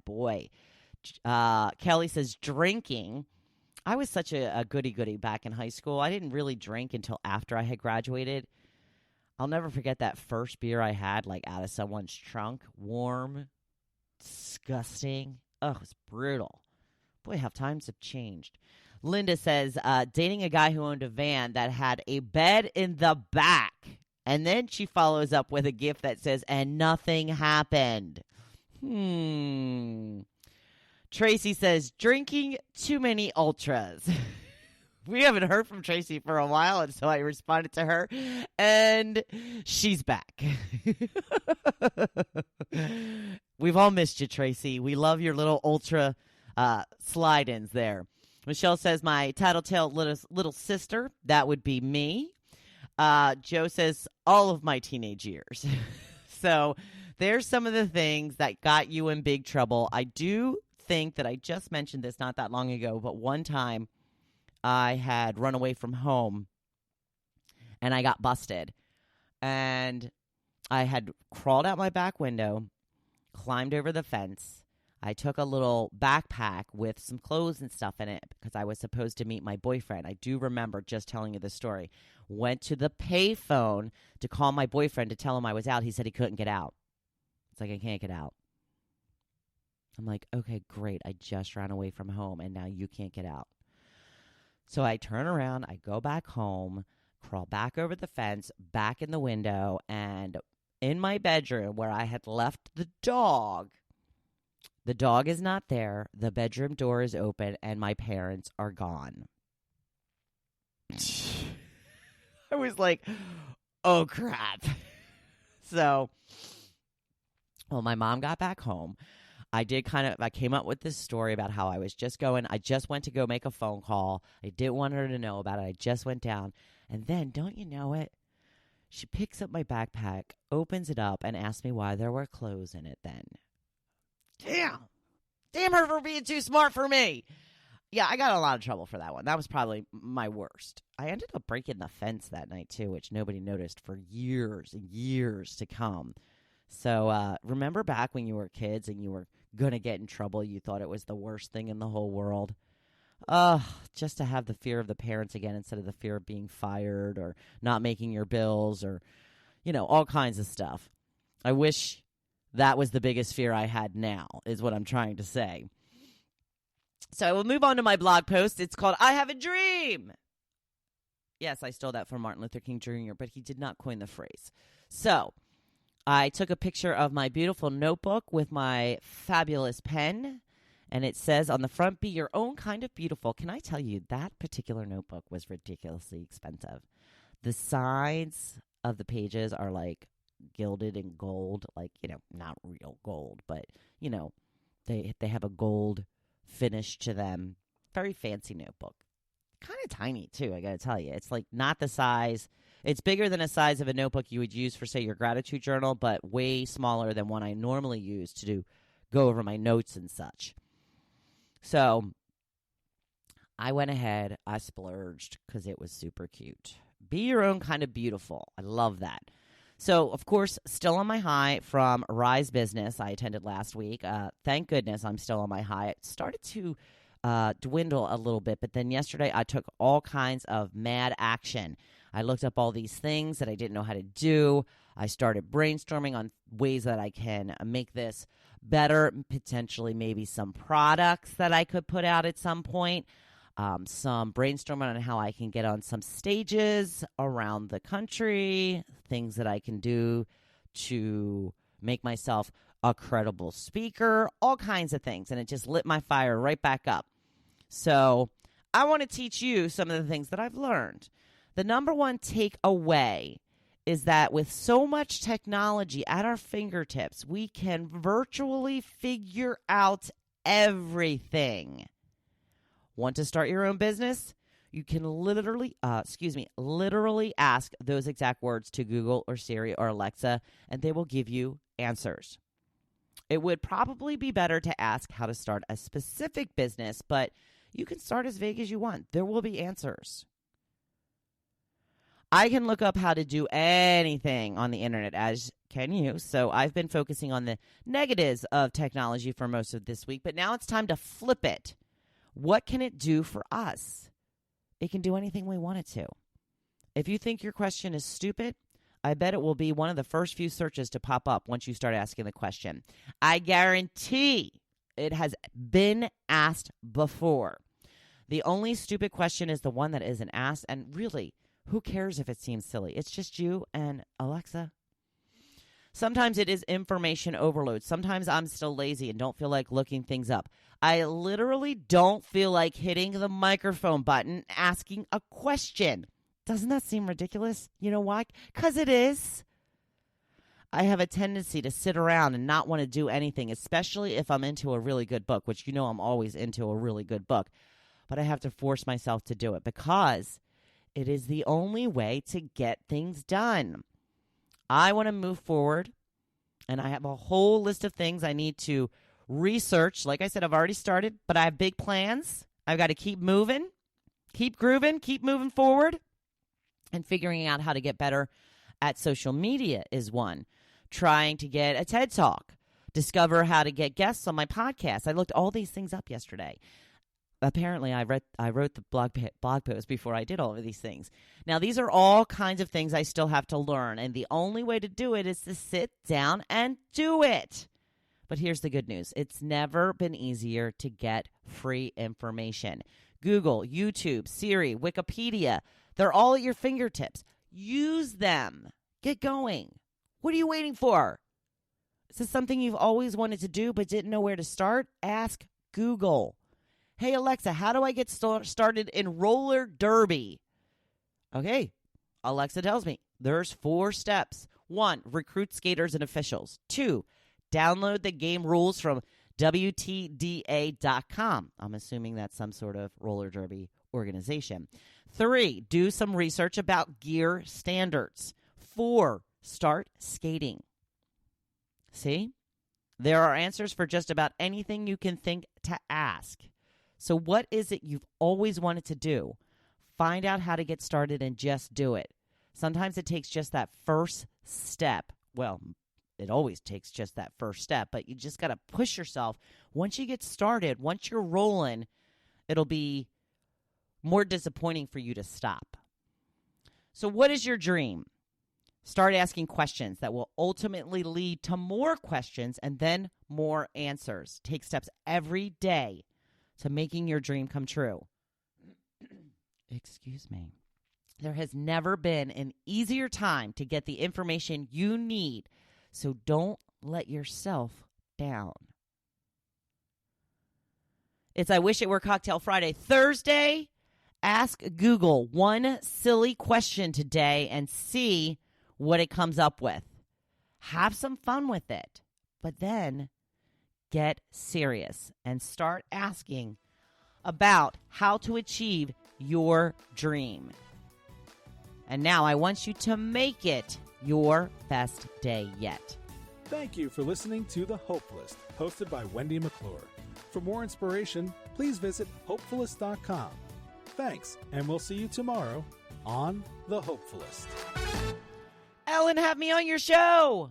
bad boy. Kelly says drinking. I was such a goody-goody back in high school. I didn't really drink until after I had graduated. I'll never forget that first beer I had, like, out of someone's trunk. Warm, disgusting. It was brutal. Boy, how times have changed. Linda says, dating a guy who owned a van that had a bed in the back. And then she follows up with a gift that says, and nothing happened. Tracy says, drinking too many ultras. We haven't heard from Tracy for a while, and so I responded to her, and she's back. We've all missed you, Tracy. We love your little ultra slide-ins there. Michelle says, my tattletale little sister. That would be me. Joe says, all of my teenage years. So there's some of the things that got you in big trouble. I do think that I just mentioned this not that long ago, but one time I had run away from home and I got busted. And I had crawled out my back window, climbed over the fence. I took a little backpack with some clothes and stuff in it because I was supposed to meet my boyfriend. I do remember just telling you this story. Went to the payphone to call my boyfriend to tell him I was out. He said he couldn't get out. It's like, I can't get out. I'm like, okay, great. I just ran away from home and now you can't get out. So I turn around, I go back home, crawl back over the fence, back in the window, and in my bedroom where I had left the dog is not there, the bedroom door is open, and my parents are gone. I was like, oh, crap. So, well, my mom got back home. I came up with this story about how I just went to go make a phone call. I didn't want her to know about it. I just went down. And then, don't you know it? She picks up my backpack, opens it up, and asks me why there were clothes in it then. Damn her for being too smart for me. Yeah, I got a lot of trouble for that one. That was probably my worst. I ended up breaking the fence that night, too, which nobody noticed for years and years to come. So remember back when you were kids and you were going to get in trouble, you thought it was the worst thing in the whole world? Just to have the fear of the parents again instead of the fear of being fired or not making your bills or, all kinds of stuff. I wish that was the biggest fear I had now, is what I'm trying to say. So I will move on to my blog post. It's called I Have a Dream. Yes, I stole that from Martin Luther King Jr., but he did not coin the phrase. So I took a picture of my beautiful notebook with my fabulous pen, and it says on the front, be your own kind of beautiful. Can I tell you, that particular notebook was ridiculously expensive. The sides of the pages are like gilded in gold, like, not real gold, but, they have a gold finish to them. Very fancy notebook. Kind of tiny, too, I got to tell you. It's like not the size. It's bigger than a size of a notebook you would use for, say, your gratitude journal, but way smaller than one I normally use to go over my notes and such. So I went ahead, I splurged because it was super cute. Be your own kind of beautiful. I love that. So, of course, still on my high from Rise Business I attended last week. Thank goodness I'm still on my high. It started to dwindle a little bit, but then yesterday I took all kinds of mad action. I looked up all these things that I didn't know how to do. I started brainstorming on ways that I can make this better, potentially maybe some products that I could put out at some point. Some brainstorming on how I can get on some stages around the country, things that I can do to make myself a credible speaker, all kinds of things. And it just lit my fire right back up. So I want to teach you some of the things that I've learned. The number one takeaway is that with so much technology at our fingertips, we can virtually figure out everything. Want to start your own business? You can literally ask those exact words to Google or Siri or Alexa, and they will give you answers. It would probably be better to ask how to start a specific business, but you can start as vague as you want. There will be answers. I can look up how to do anything on the internet, as can you? So I've been focusing on the negatives of technology for most of this week, but now it's time to flip it. What can it do for us? It can do anything we want it to. If you think your question is stupid, I bet it will be one of the first few searches to pop up once you start asking the question. I guarantee it has been asked before. The only stupid question is the one that isn't asked, and really, who cares if it seems silly? It's just you and Alexa. Sometimes it is information overload. Sometimes I'm still lazy and don't feel like looking things up. I literally don't feel like hitting the microphone button, asking a question. Doesn't that seem ridiculous? You know why? Because it is. I have a tendency to sit around and not want to do anything, especially if I'm into a really good book, which you know I'm always into a really good book. But I have to force myself to do it because it is the only way to get things done. I want to move forward, and I have a whole list of things I need to research. Like I said, I've already started, but I have big plans. I've got to keep moving, keep grooving, keep moving forward, and figuring out how to get better at social media is one. Trying to get a TED Talk, discover how to get guests on my podcast. I looked all these things up yesterday. Apparently, I wrote the blog post before I did all of these things. Now, these are all kinds of things I still have to learn, and the only way to do it is to sit down and do it. But here's the good news. It's never been easier to get free information. Google, YouTube, Siri, Wikipedia, they're all at your fingertips. Use them. Get going. What are you waiting for? Is this something you've always wanted to do but didn't know where to start? Ask Google. Hey, Alexa, how do I get started in roller derby? Okay, Alexa tells me there's 4 steps. 1, recruit skaters and officials. 2, download the game rules from WTDA.com. I'm assuming that's some sort of roller derby organization. 3, do some research about gear standards. 4, start skating. See? There are answers for just about anything you can think to ask. So what is it you've always wanted to do? Find out how to get started and just do it. Sometimes it takes just that first step. Well, it always takes just that first step, but you just got to push yourself. Once you get started, once you're rolling, it'll be more disappointing for you to stop. So what is your dream? Start asking questions that will ultimately lead to more questions and then more answers. Take steps every day to making your dream come true. Excuse me. There has never been an easier time to get the information you need, so don't let yourself down. It's I Wish It Were Cocktail Friday. Thursday, ask Google one silly question today and see what it comes up with. Have some fun with it, but then get serious and start asking about how to achieve your dream. And now I want you to make it your best day yet. Thank you for listening to The Hopefulist, hosted by Wendy McClure. For more inspiration, please visit Hopefulist.com. Thanks, and we'll see you tomorrow on The Hopefulist. Ellen, have me on your show.